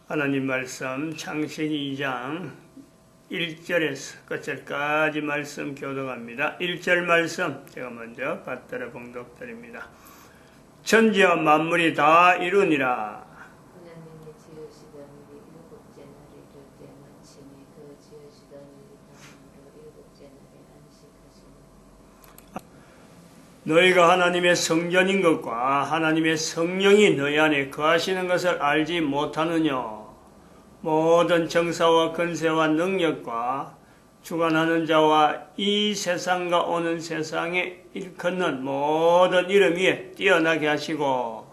하나님 말씀 창세기 2장 1절에서 끝절까지 말씀 교독합니다. 1절 말씀 제가 먼저 받들어 봉독드립니다. 천지와 만물이 다 이루니라. 하나님이 지으시던 일이 일곱째 날에 이를 때 마침에 그 지으시던 일이 다음으로 일곱째 날에 안식하시니 너희가 하나님의 성전인 것과 하나님의 성령이 너희 안에 거하시는 것을 알지 못하느냐. 모든 정사와 권세와 능력과 주관하는 자와 이 세상과 오는 세상에 일컫는 모든 이름 위에 뛰어나게 하시고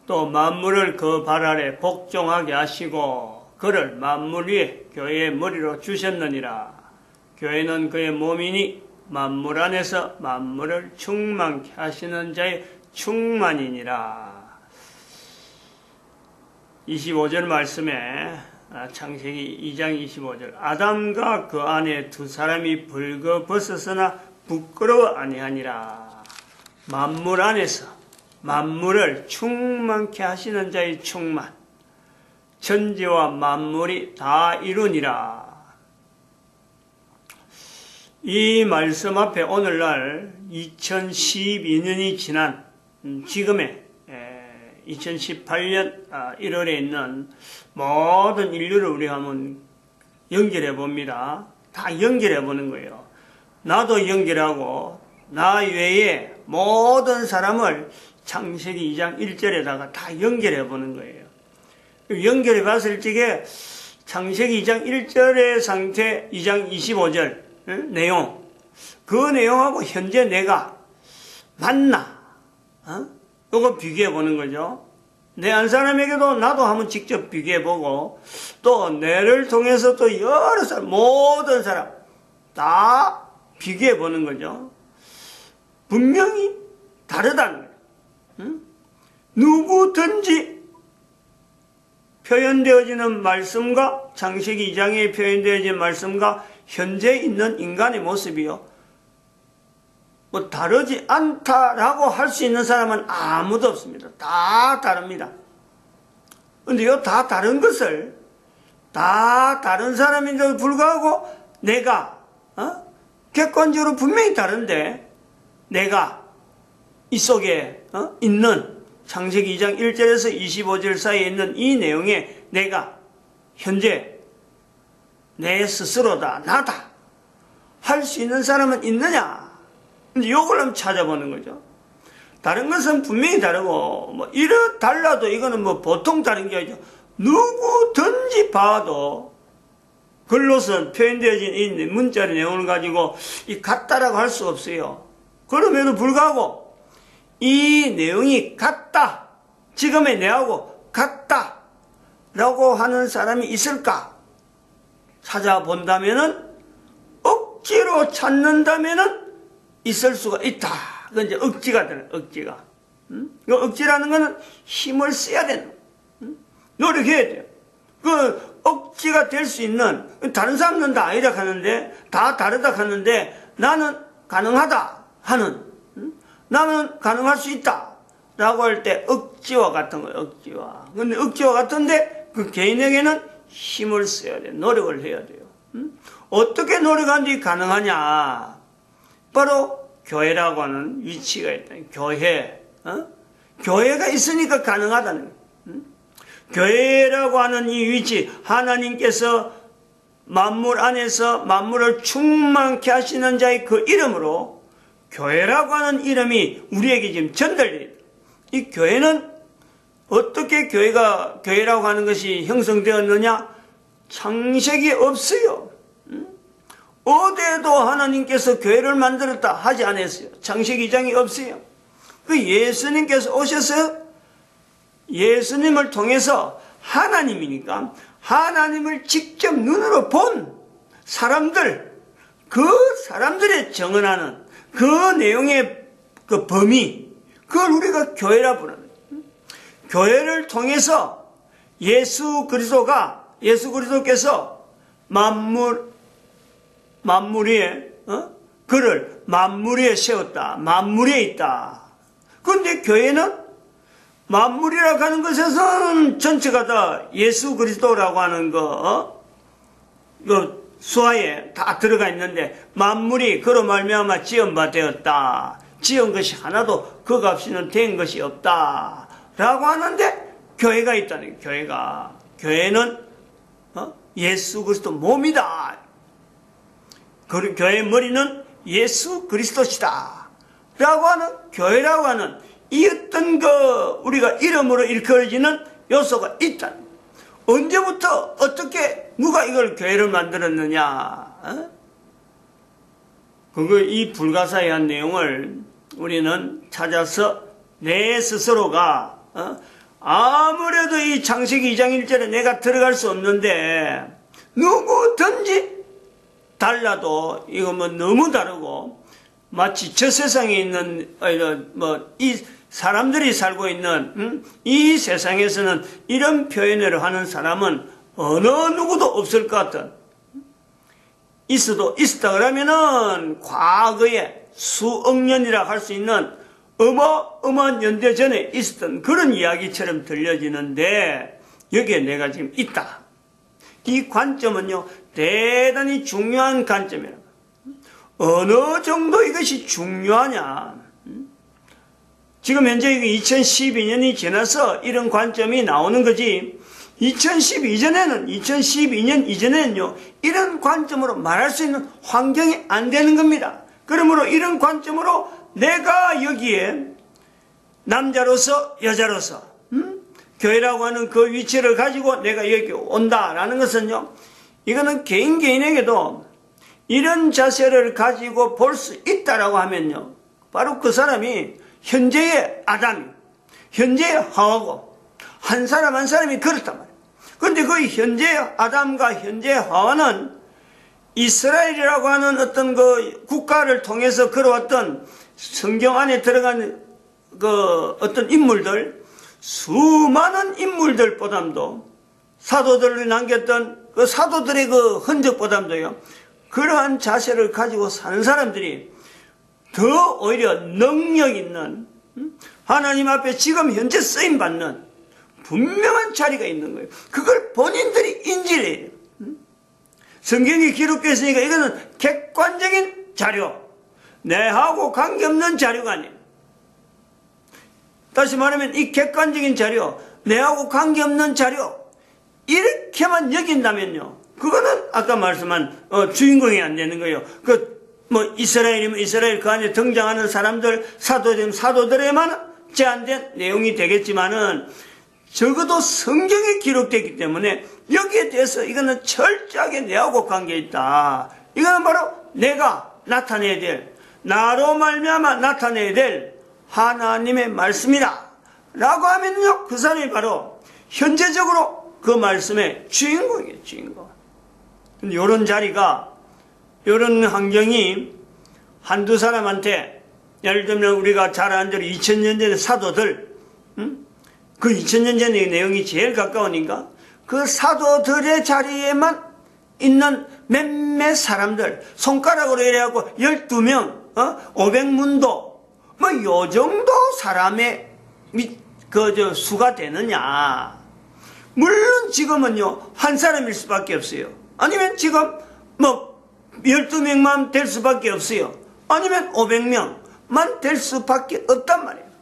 또 만물을 그 발 아래 복종하게 하시고 그를 만물 위에 교회의 머리로 주셨느니라. 교회는 그의 몸이니 만물 안에서 만물을 충만케 하시는 자의 충만이니라. 25절 말씀에 창세기 2장 25절 아담과 그 안에 두 사람이 벌거벗었으나 부끄러워 아니하니라. 만물 안에서 만물을 충만케 하시는 자의 충만, 천지와 만물이 다 이루니라. 이 말씀 앞에 오늘날 2012년이 지난 지금의 2018년 1월에 있는 모든 인류를 우리가 한번 연결해 봅니다. 다 연결해 보는 거예요. 나도 연결하고 나 외에 모든 사람을 창세기 2장 1절에다가 다 연결해 보는 거예요. 연결해 봤을 적에 창세기 2장 1절의 상태 2장 25절 내용, 그 내용하고 현재 내가 맞나? 이거 비교해 보는 거죠. 내 한 사람에게도 나도 한번 직접 비교해 보고 또 내를 통해서 또 여러 사람, 모든 사람 다 비교해 보는 거죠. 분명히 다르다는 거예요. 누구든지 표현되어지는 말씀과 창세기 2장에 표현되어진 말씀과 현재 있는 인간의 모습이요 뭐 다르지 않다라고 할 수 있는 사람은 아무도 없습니다. 다 다릅니다. 근데 이 다 다른 것을 다 다른 사람인데도 불구하고 내가 객관적으로 분명히 다른데 내가 이 속에 있는 창세기 2장 1절에서 25절 사이에 있는 이 내용에 내가 현재 내 스스로다 나다 할 수 있는 사람은 있느냐? 근데 요걸 한번 찾아보는 거죠. 다른 것은 분명히 다르고, 이렇 달라도 이거는 보통 다른 게 아니죠. 누구든지 봐도, 글로선 표현되어진 이 문자의 내용을 가지고 이 같다라고 할 수 없어요. 그럼에도 불구하고, 이 내용이 같다. 지금의 내하고 같다. 라고 하는 사람이 있을까? 찾아본다면은, 억지로 찾는다면은, 있을 수가 있다. 그건 이제 억지가 되는, 억지가. 그 억지라는 거는 힘을 써야 되는, 노력해야 돼요. 그 억지가 될 수 있는, 다른 사람들은 다 아니라 하는데, 다 다르다 하는데, 나는 가능하다 하는, 나는 가능할 수 있다. 라고 할 때 억지와 같은 거예요, 억지와. 근데 억지와 같은데, 그 개인에게는 힘을 써야 돼요. 노력을 해야 돼요. 어떻게 노력하는지 가능하냐? 바로 교회라고 하는 위치가 있다. 교회, 교회가 있으니까 가능하다는 거예요. 교회라고 하는 이 위치, 하나님께서 만물 안에서 만물을 충만케 하시는 자의 그 이름으로 교회라고 하는 이름이 우리에게 지금 전달되어 있다. 이 교회는 어떻게 교회라고 하는 것이 형성되었느냐? 창세기 없어요. 어디에도 하나님께서 교회를 만들었다 하지 않았어요. 창세기 2장이 없어요. 그 예수님께서 오셔서 예수님을 통해서 하나님이니까 하나님을 직접 눈으로 본 사람들, 그 사람들의 정언하는 그 내용의 그 범위, 그걸 우리가 교회라 부르는 거예요. 교회를 통해서 예수 그리스도께서 만물 위에, 그를 만물 위에 세웠다. 만물 위에 있다. 그런데 교회는 만물이라고 하는 것에서는 전체가 다 예수 그리스도라고 하는 그 수하에 다 들어가 있는데, 만물이 그로 말미암아 지은 바 되었다. 지은 것이 하나도 그 값이는 된 것이 없다. 라고 하는데, 교회가 있다는 거예요. 교회는 예수 그리스도 몸이다. 교회의 머리는 예수 그리스도시다. 라고 하는 교회라고 하는 이 어떤 우리가 이름으로 일컬어지는 요소가 있다. 언제부터 어떻게 누가 이걸 교회를 만들었느냐? 이 불가사의한 내용을 우리는 찾아서 내 스스로가 아무래도 이 창세기 2장 1절에 내가 들어갈 수 없는데, 누구든지 달라도 이거 너무 다르고, 마치 저 세상에 있는 이 사람들이 살고 있는 이 세상에서는 이런 표현을 하는 사람은 어느 누구도 없을 것 같은, 있어도 있었다 그러면은 과거에 수억 년이라 할 수 있는 어마어마한 연대 전에 있었던 그런 이야기처럼 들려지는데, 여기에 내가 지금 있다. 이 관점은요, 대단히 중요한 관점이라. 어느 정도 이것이 중요하냐. 지금 현재 2012년이 지나서 이런 관점이 나오는 거지, 2012년 이전에는요, 이런 관점으로 말할 수 있는 환경이 안 되는 겁니다. 그러므로 이런 관점으로 내가 여기에 남자로서 여자로서 교회라고 하는 그 위치를 가지고 내가 여기 온다라는 것은요, 이거는 개인에게도 이런 자세를 가지고 볼 수 있다라고 하면요, 바로 그 사람이 현재의 아담, 현재의 하와고 한 사람 한 사람이 그렇단 말이에요. 그런데 그 현재의 아담과 현재의 하와는 이스라엘이라고 하는 어떤 그 국가를 통해서 걸어왔던 성경 안에 들어간 그 어떤 인물들, 수많은 인물들보다도, 사도들이 남겼던 그 사도들의 그 흔적보다도요, 그러한 자세를 가지고 사는 사람들이 더 오히려 능력 있는, 하나님 앞에 지금 현재 쓰임받는 분명한 자리가 있는 거예요. 그걸 본인들이 인지를 해요. 성경이 기록되어 있으니까 이거는 객관적인 자료, 내하고 관계없는 자료가 아니에요. 다시 말하면 이 객관적인 자료, 내하고 관계없는 자료, 이렇게만 여긴다면요, 그거는 아까 말씀한 주인공이 안 되는 거예요. 이스라엘이면 이스라엘 그 안에 등장하는 사람들, 사도되면 사도들에만 제한된 내용이 되겠지만은, 적어도 성경에 기록되기 때문에 여기에 대해서 이거는 철저하게 내하고 관계 있다. 이거는 바로 내가 나타내야 될, 나로 말미암아 나타내야 될 하나님의 말씀이다 라고 하면요, 그 사람이 바로 현재적으로 그 말씀의 주인공이에요. 주인공. 근데 이런 자리가, 이런 환경이 한두 사람한테, 예를 들면 우리가 잘 아는 대로 2000년 전의 사도들, 그 2000년 전의 내용이 제일 가까우니까 그 사도들의 자리에만 있는 몇몇 사람들, 손가락으로 이래갖고 12명, 500문도, 요 정도 사람의 수가 되느냐. 물론 지금은요, 한 사람일 수밖에 없어요. 아니면 지금 12명만 될 수밖에 없어요. 아니면 500명만 될 수밖에 없단 말이에요.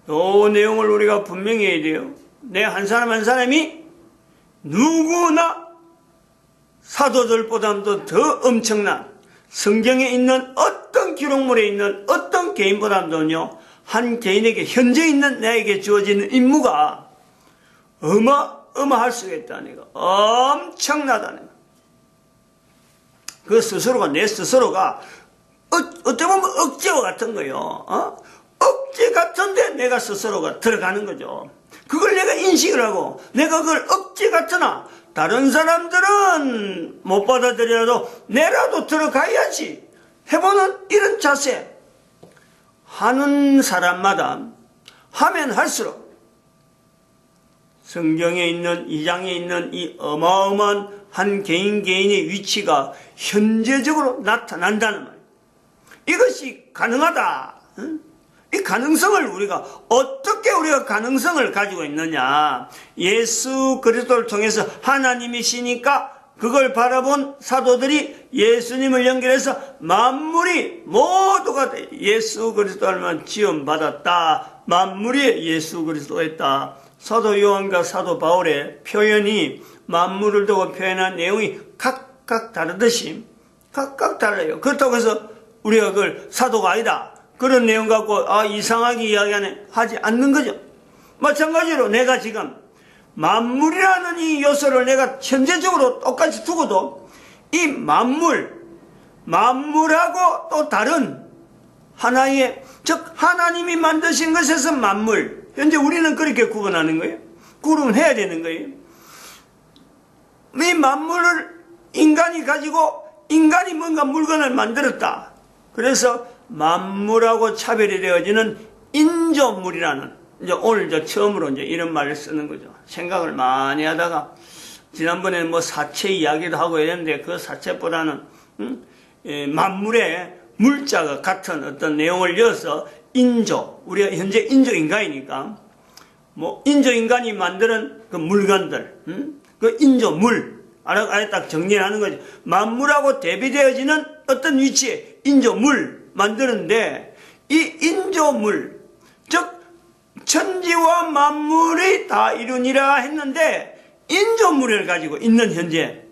이 내용을 우리가 분명히 해야 돼요. 내 한 사람 한 사람이 누구나 사도들보다도 더 엄청난, 성경에 있는 어떤 기록물에 있는 어떤 개인보다도요, 한 개인에게 현재 있는 나에게 주어지는 임무가 어마어마할 수가 있다는 거, 엄청나다는 거. 그 스스로가, 내 스스로가 어떻게 보면 억제와 같은 거예요. 억제 같은데 내가 스스로가 들어가는 거죠. 그걸 내가 인식을 하고 내가 그걸 억제 같으나 다른 사람들은 못 받아들여도 내라도 들어가야지 해보는 이런 자세, 하는 사람마다 하면 할수록 성경에 있는, 이 장에 있는 이 어마어마한 한 개인의 위치가 현재적으로 나타난다는 말. 이것이 가능하다. 이 가능성을 어떻게 우리가 가능성을 가지고 있느냐. 예수 그리스도를 통해서 하나님이시니까 그걸 바라본 사도들이 예수님을 연결해서 만물이 모두가 예수 그리스도만 지원받았다. 만물이 예수 그리스도가 있다. 사도 요한과 사도 바울의 표현이 만물을 두고 표현한 내용이 각각 다르듯이 각각 달라요. 그렇다고 해서 우리가 그걸 사도가 아니다, 그런 내용 갖고 이상하게 이야기하지 않는 거죠. 마찬가지로 내가 지금 만물이라는 이 요소를 내가 현재적으로 똑같이 두고도 이 만물하고 또 다른 하나의, 즉 하나님이 만드신 것에서 만물, 현재 우리는 그렇게 구분하는 거예요. 구분해야 되는 거예요. 이 만물을 인간이 가지고 인간이 뭔가 물건을 만들었다. 그래서 만물하고 차별이 되어지는 인조물이라는, 이제 오늘 처음으로 이제 이런 말을 쓰는 거죠. 생각을 많이 하다가 지난번에는 뭐 사체 이야기도 하고 이랬는데 그 사체보다는 만물의 물자가 같은 어떤 내용을 이어서 인조, 우리가 현재 인조인간이니까 뭐 인조인간이 만드는 그 물건들, 그 인조물, 아예 딱 정리하는 거죠. 만물하고 대비되어지는 어떤 위치에 인조물 만드는데, 이 인조물, 즉 천지와 만물이 다 이루니라 했는데 인조물을 가지고 있는 현재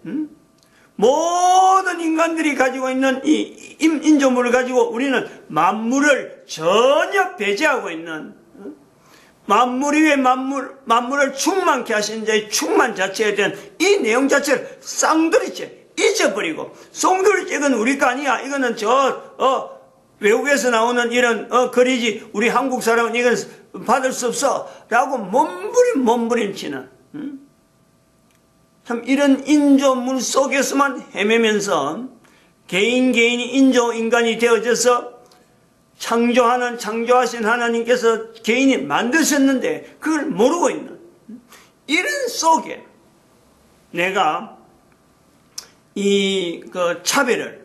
모든 인간들이 가지고 있는 이 인조물을 가지고 우리는 만물을 전혀 배제하고 있는, 만물 위에 만물을 충만케 하신 자의 충만 자체에 대한 이 내용 자체를 쌍두리째 잊어버리고, 쌍두리째 이건 우리 거 아니야, 이거는 외국에서 나오는 이런 글이지 우리 한국 사람은 이건 받을 수 없어 라고 몸부림치는, 참 이런 인조물 속에서만 헤매면서 개인이 인조인간이 되어져서 창조하신 하나님께서 개인이 만드셨는데 그걸 모르고 있는 이런 속에 내가 그 차별을,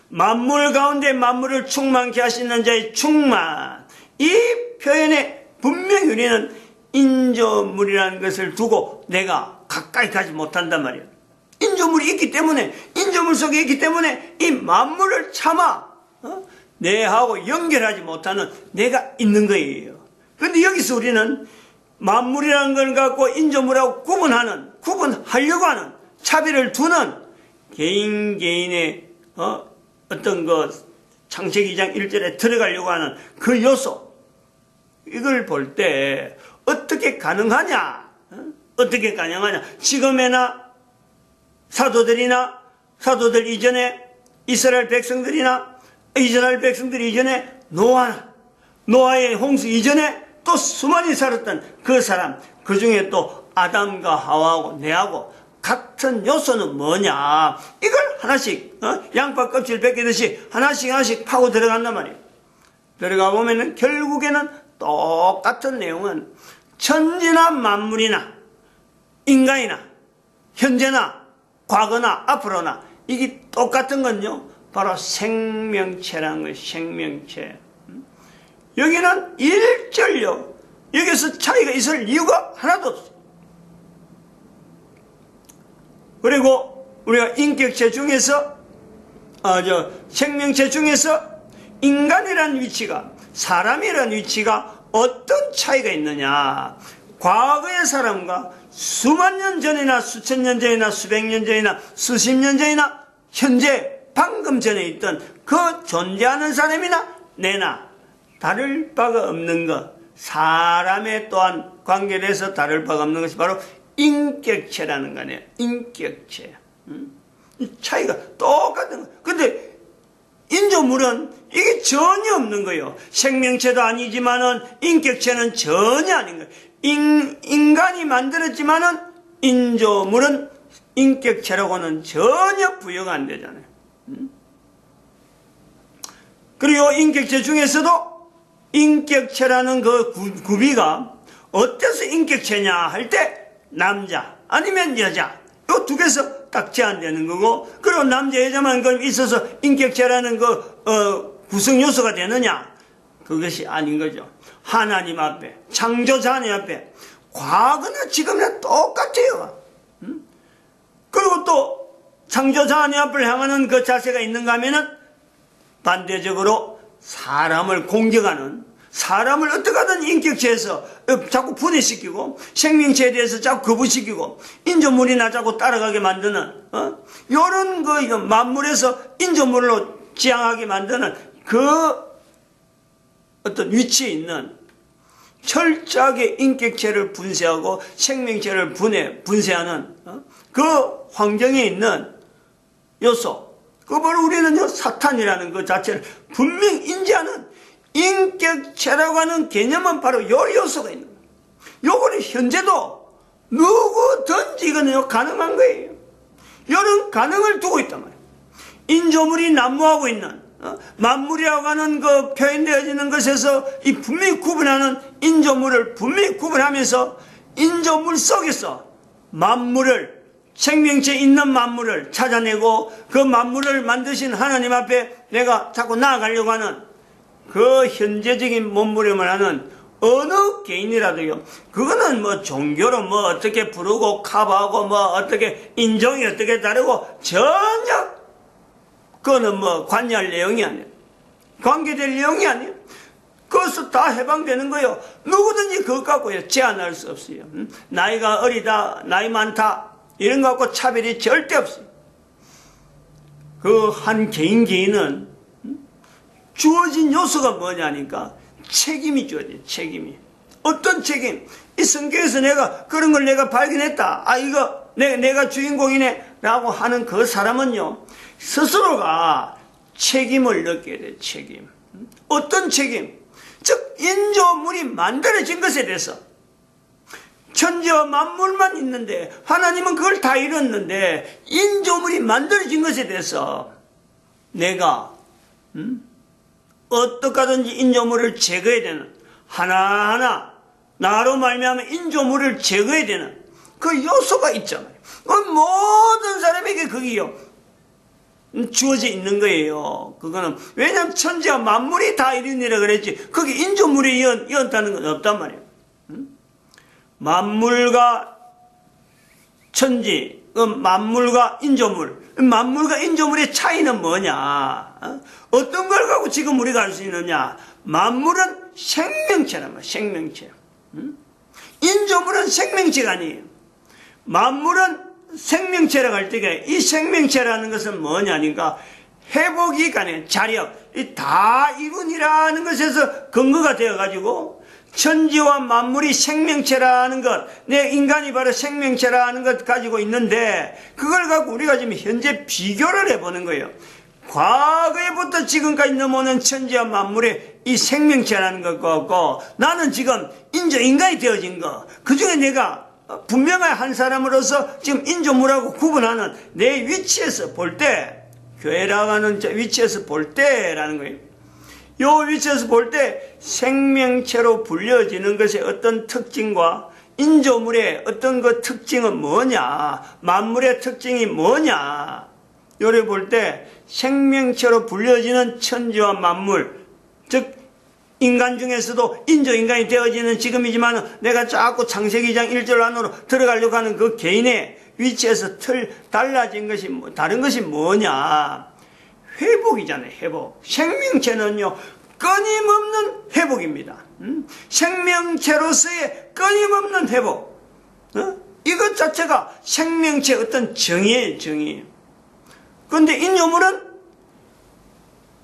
만물 가운데 만물을 충만케 하시는 자의 충만, 이 표현에 분명히 우리는 인조물이라는 것을 두고 내가 가까이 가지 못한단 말이에요. 인조물이 있기 때문에, 인조물 속에 있기 때문에 이 만물을 차마 내하고 연결하지 못하는 내가 있는 거예요. 그런데 여기서 우리는 만물이라는 걸 갖고 인조물하고 구분하려고 하는, 차별을 두는 개인의 어떤 그 창세기 2장 1절에 들어가려고 하는 그 요소, 이걸 볼 때 어떻게 가능하냐? 어떻게 가능하냐? 지금에나 사도들 이전에 이스라엘 백성들이 이전에 노아의 홍수 이전에 또 수많이 살았던 그 사람, 그 중에 또 아담과 하와하고 내하고 같은 요소는 뭐냐? 이걸 하나씩 양파 껍질 벗기듯이 하나씩 파고 들어간단 말이에요. 들어가 보면은 결국에는 똑같은 내용은 천지나 만물이나 인간이나 현재나 과거나 앞으로나 이게 똑같은 건요, 바로 생명체라는 거예요. 생명체. 여기는 일절요, 여기서 차이가 있을 이유가 하나도 없어요. 그리고 우리가 인격체 중에서 생명체 중에서 인간이라는 위치가, 사람이라는 위치가 어떤 차이가 있느냐? 과거의 사람과 수만 년 전이나 수천 년 전이나 수백 년 전이나 수십 년 전이나 현재 방금 전에 있던 그 존재하는 사람이나 내나 다를 바가 없는 것, 사람에 또한 관계돼서 다를 바가 없는 것이 바로 인격체라는 거네요. 인격체. 이 차이가 똑같은 거. 근데 인조물은 이게 전혀 없는 거예요. 생명체도 아니지만은 인격체는 전혀 아닌 거예요. 인간이 만들었지만은 인조물은 인격체라고는 전혀 부여가 안 되잖아요. 그리고 인격체 중에서도 인격체라는 그 구비가 어때서 인격체냐 할 때 남자 아니면 여자, 이 두 개서 딱 제한되는 거고, 그리고 남자 여자만 있어서 인격체라는 구성 요소가 되느냐? 그것이 아닌 거죠. 하나님 앞에, 창조자 하나님 앞에 과거나 지금이나 똑같아요. 그리고 또 창조자 하나님 앞을 향하는 그 자세가 있는가 하면은 반대적으로 사람을 공격하는, 사람을 어떻게 하든 인격체에서 자꾸 분해시키고 생명체에 대해서 자꾸 거부시키고 인조물이나 자꾸 따라가게 만드는 이런 그 만물에서 인조물로 지향하게 만드는 그 어떤 위치에 있는 철저하게 인격체를 분쇄하고 생명체를 분쇄하는 그 환경에 있는 요소, 그걸 우리는 사탄이라는 그 자체를 분명히 인지하는 인격체라고 하는 개념은 바로 요 요소가 있는 거예요. 요거는 현재도 누구든지 이거는 가능한 거예요. 이런 가능을 두고 있단 말이에요. 인조물이 난무하고 있는 만물이라고 하는 그 표현되어지는 것에서 이 분명히 구분하는 인조물을 분명히 구분하면서 인조물 속에서 만물을, 생명체 있는 만물을 찾아내고 그 만물을 만드신 하나님 앞에 내가 자꾸 나아가려고 하는 그 현재적인 몸부림을 하는 어느 개인이라도요, 그거는 뭐 종교로 뭐 어떻게 부르고 커버하고 뭐 어떻게 인종이 어떻게 다르고 전혀 그거는 뭐 관여할 내용이 아니에요. 관계될 내용이 아니에요. 그것도 다 해방되는 거예요. 누구든지 그것 갖고요 제한할 수 없어요. 나이가 어리다, 나이 많다 이런 거 갖고 차별이 절대 없어요. 그 한 개인은 주어진 요소가 뭐냐니까 책임이 주어져요. 책임이. 어떤 책임? 이 성경에서 내가 그런 걸 내가 발견했다. 아 이거 내가 주인공이네 라고 하는 그 사람은요 스스로가 책임을 느껴야 돼요. 책임. 어떤 책임? 즉 인조물이 만들어진 것에 대해서 천지와 만물만 있는데 하나님은 그걸 다 이뤘는데 인조물이 만들어진 것에 대해서 내가 어떻게 하든지 인조물을 제거해야 되는, 하나하나 나로 말미암아 인조물을 제거해야 되는 그 요소가 있잖아요. 그 모든 사람에게 그게요 주어져 있는 거예요. 그거는 왜냐하면 천지와 만물이 다 이루니라 그랬지 그게 인조물이 이었다는 건 없단 말이에요. 만물과 천지, 만물과 인조물, 만물과 인조물의 차이는 뭐냐? 어떤 걸 갖고 지금 우리가 알 수 있느냐? 만물은 생명체란 말이에요. 생명체. 인조물은 생명체가 아니에요. 만물은 생명체라고 할 때가 이 생명체라는 것은 뭐냐니까 회복이 가능, 자력, 다 이룬이라는 것에서 근거가 되어가지고 천지와 만물이 생명체라는 것, 내 인간이 바로 생명체라는 것 가지고 있는데 그걸 갖고 우리가 지금 현재 비교를 해보는 거예요. 과거에부터 지금까지 넘어오는 천지와 만물의 이 생명체라는 것 같고 나는 지금 인간이 되어진 거, 그 중에 내가 분명한 한 사람으로서 지금 인조물하고 구분하는 내 위치에서 볼 때, 교회라고 하는 위치에서 볼 때라는 거예요. 요 위치에서 볼 때 생명체로 불려지는 것의 어떤 특징과 인조물의 어떤 그 특징은 뭐냐, 만물의 특징이 뭐냐, 요를 볼 때 생명체로 불려지는 천지와 만물, 즉 인간 중에서도 인조인간이 되어지는 지금이지만 내가 자꾸 창세기 2장 1절 안으로 들어가려고 하는 그 개인의 위치에서 달라진 것이 다른 것이 뭐냐, 회복이잖아요. 회복. 생명체는요 끊임없는 회복입니다. 생명체로서의 끊임없는 회복. 이것 자체가 생명체의 어떤 정의예요. 정의. 그런데 인조물은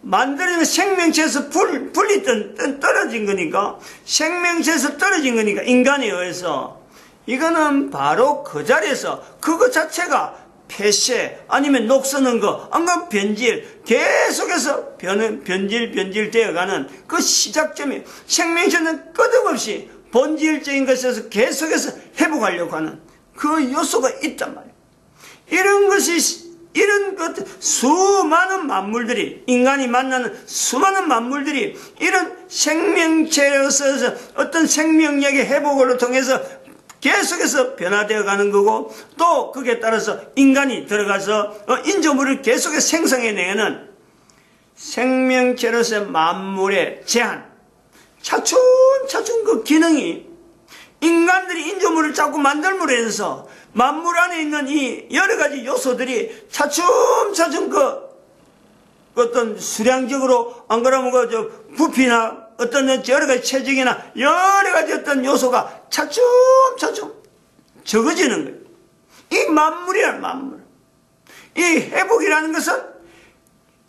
만들어진 생명체에서 떨어진 거니까, 생명체에서 떨어진 거니까 인간에 의해서 이거는 바로 그 자리에서 그것 자체가 폐쇄 아니면 녹서는 거, 안간 변질, 계속해서 변질 되어가는 그 시작점이, 생명체는 끝없이 본질적인 것에서 계속해서 회복하려고 하는 그 요소가 있단 말이에요. 이런 것, 수많은 만물들이, 인간이 만나는 수많은 만물들이 이런 생명체로서 어떤 생명력의 회복을 통해서 계속해서 변화되어 가는 거고, 또 그에 따라서 인간이 들어가서 인조물을 계속해서 생성해내는 생명체로서의 만물의 제한, 차츰차츰 그 기능이 인간들이 인조물을 자꾸 만들므로 해서 만물 안에 있는 이 여러 가지 요소들이 차츰차츰 그 어떤 수량적으로 안 그러면 그 부피나 어떤 여러 가지 체적이나 여러 가지 어떤 요소가 차츰차츰 적어지는 거예요. 이 만물이란 만물. 이 회복이라는 것은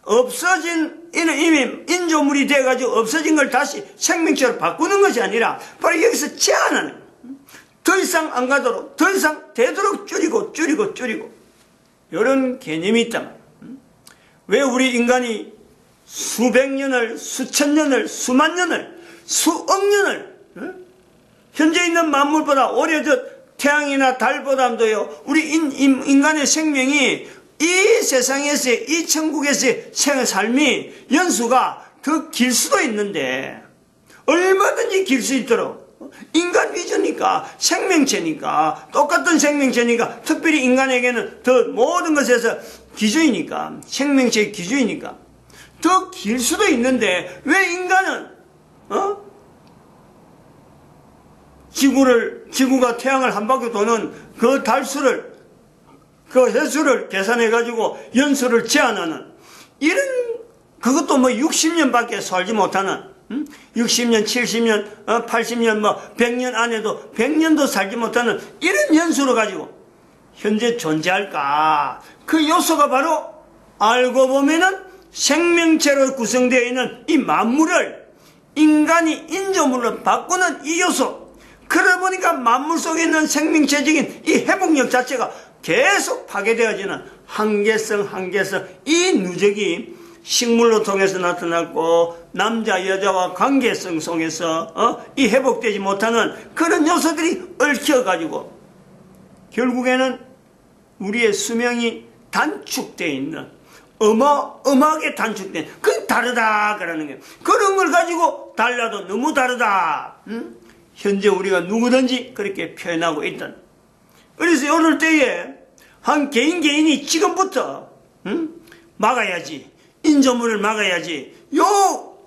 없어진 이미 인조물이 돼가지고 없어진 걸 다시 생명체로 바꾸는 것이 아니라 바로 여기서 제한하는 거예요. 더 이상 안 가도록, 더 이상 되도록 줄이고 이런 개념이 있단 말이에요. 왜 우리 인간이 수백 년을, 수천 년을, 수만 년을, 수억 년을 현재 있는 만물보다 오히려 저 태양이나 달보다도요 우리 인간의 생명이 이 세상에서의 이 천국에서의 삶이 연수가 더 길 수도 있는데 얼마든지 길 수 있도록 인간 위주니까 생명체니까 똑같은 생명체니까 특별히 인간에게는 더 모든 것에서 기준이니까 생명체의 기준이니까 더 길 수도 있는데 왜 인간은 지구가 태양을 한 바퀴 도는 그 달수를 그 횟수를 계산해 가지고 연수를 제한하는 이런 그것도 뭐 60년밖에 살지 못하는 60년, 70년, 80년, 뭐 100년 안에도 100년도 살지 못하는 이런 연수를 가지고 현재 존재할까? 그 요소가 바로 알고 보면은 생명체로 구성되어 있는 이 만물을 인간이 인조물로 바꾸는 이 요소. 그러다 보니까 만물 속에 있는 생명체적인 이 회복력 자체가 계속 파괴되어지는 한계성 이 누적이 식물로 통해서 나타났고 남자 여자와 관계성 속에서 이 회복되지 못하는 그런 요소들이 얽혀가지고 결국에는 우리의 수명이 단축되어 있는 어마어마하게 단축된 그 다르다 그러는 거예요. 그런 걸 가지고 달라도 너무 다르다. 현재 우리가 누구든지 그렇게 표현하고 있던. 그래서 오늘 때에 한 개인이 지금부터 막아야지, 인조물을 막아야지,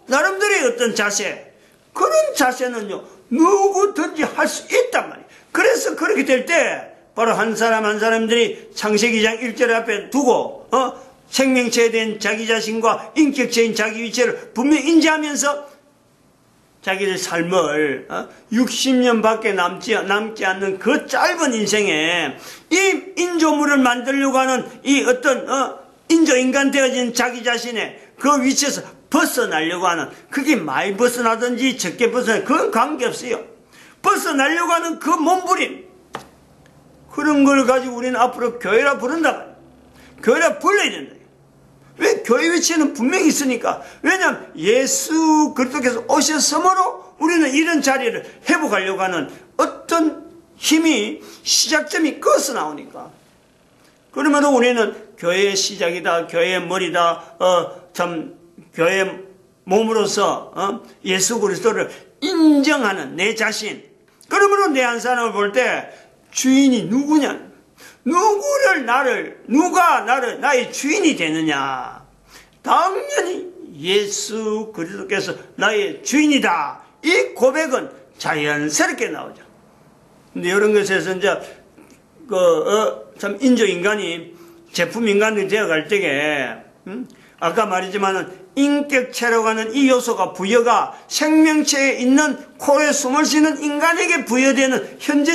나름대로의 어떤 자세, 그런 자세는요 누구든지 할 수 있단 말이에요. 그래서 그렇게 될 때 바로 한 사람들이 창세기 2장 1절 앞에 두고 생명체에 대한 자기 자신과 인격체인 자기 위치를 분명히 인지하면서 자기의 삶을 60년밖에 남지 않는 그 짧은 인생에 이 인조물을 만들려고 하는 이 어떤 인조인간 되어진 자기 자신의 그 위치에서 벗어나려고 하는, 그게 많이 벗어나든지 적게 벗어나든지 그건 관계없어요. 벗어나려고 하는 그 몸부림, 그런 걸 가지고 우리는 앞으로 교회라 부른다. 교회라 불러야 된다. 왜? 교회 위치는 분명히 있으니까. 왜냐하면 예수 그리스도께서 오셨으므로 우리는 이런 자리를 회복하려고 하는 어떤 힘이, 시작점이 거기서 나오니까. 그러면 우리는 교회의 시작이다, 교회의 머리다, 교회의 몸으로서 예수 그리스도를 인정하는 내 자신. 그러므로 내 한 사람을 볼 때 주인이 누구냐? 누가 나의 주인이 되느냐? 당연히 예수 그리스도께서 나의 주인이다. 이 고백은 자연스럽게 나오죠. 근데 이런 것에서 이제 참 인조인간이 제품인간이 되어갈 때에 아까 말했지만은 인격체라고 하는 이 요소가 부여가 생명체에 있는 코에 숨을 쉬는 인간에게 부여되는 현재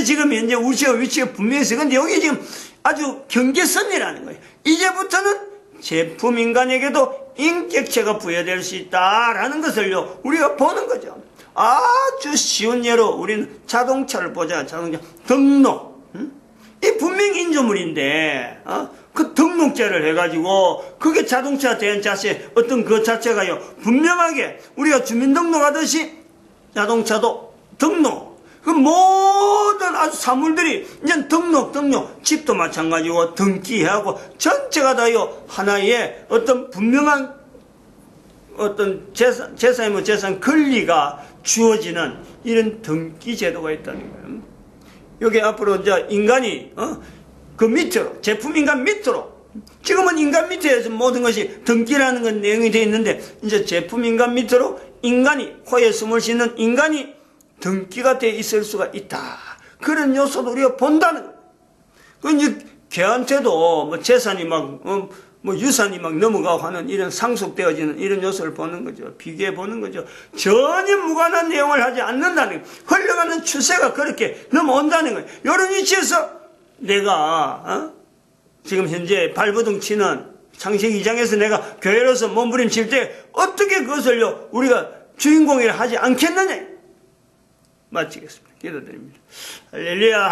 우리의 위치가 분명히 있어요. 근데 여기 지금 아주 경계선이라는 거예요. 이제부터는 제품인간에게도 인격체가 부여될 수 있다라는 것을요 우리가 보는 거죠. 아주 쉬운 예로 우리는 자동차를 보자. 자동차 등록. 이 분명히 인조물인데 그 등록제를 해가지고 그게 자동차 대한 자세 어떤 그 자체가요 분명하게 우리가 주민등록하듯이 자동차도 등록, 그 모든 아주 사물들이 이제 등록 집도 마찬가지고 등기하고 전체가 다요 하나의 어떤 분명한 어떤 재산 권리가 주어지는 이런 등기 제도가 있다는 거예요. 여기 앞으로 이제 인간이 그 밑으로, 제품인간 밑으로, 지금은 인간 밑에서 모든 것이 등기라는 건 내용이 되어 있는데 이제 제품인간 밑으로 인간이, 코에 숨을 쉬는 인간이 등기가 돼 있을 수가 있다. 그런 요소도 우리가 본다는 거예요. 그 이제 개한테도 뭐 재산이 막, 뭐 유산이 막 넘어가고 하는 이런 상속되어지는 이런 요소를 보는 거죠. 비교해 보는 거죠. 전혀 무관한 내용을 하지 않는다는 거예요. 흘러가는 추세가 그렇게 넘어온다는 거예요. 이런 위치에서 내가, 지금 현재 발버둥 치는 창세기 2장에서 내가 교회로서 몸부림칠 때 어떻게 그것을요, 우리가 주인공이라 하지 않겠느냐? 마치겠습니다. 기도드립니다. 할렐루야.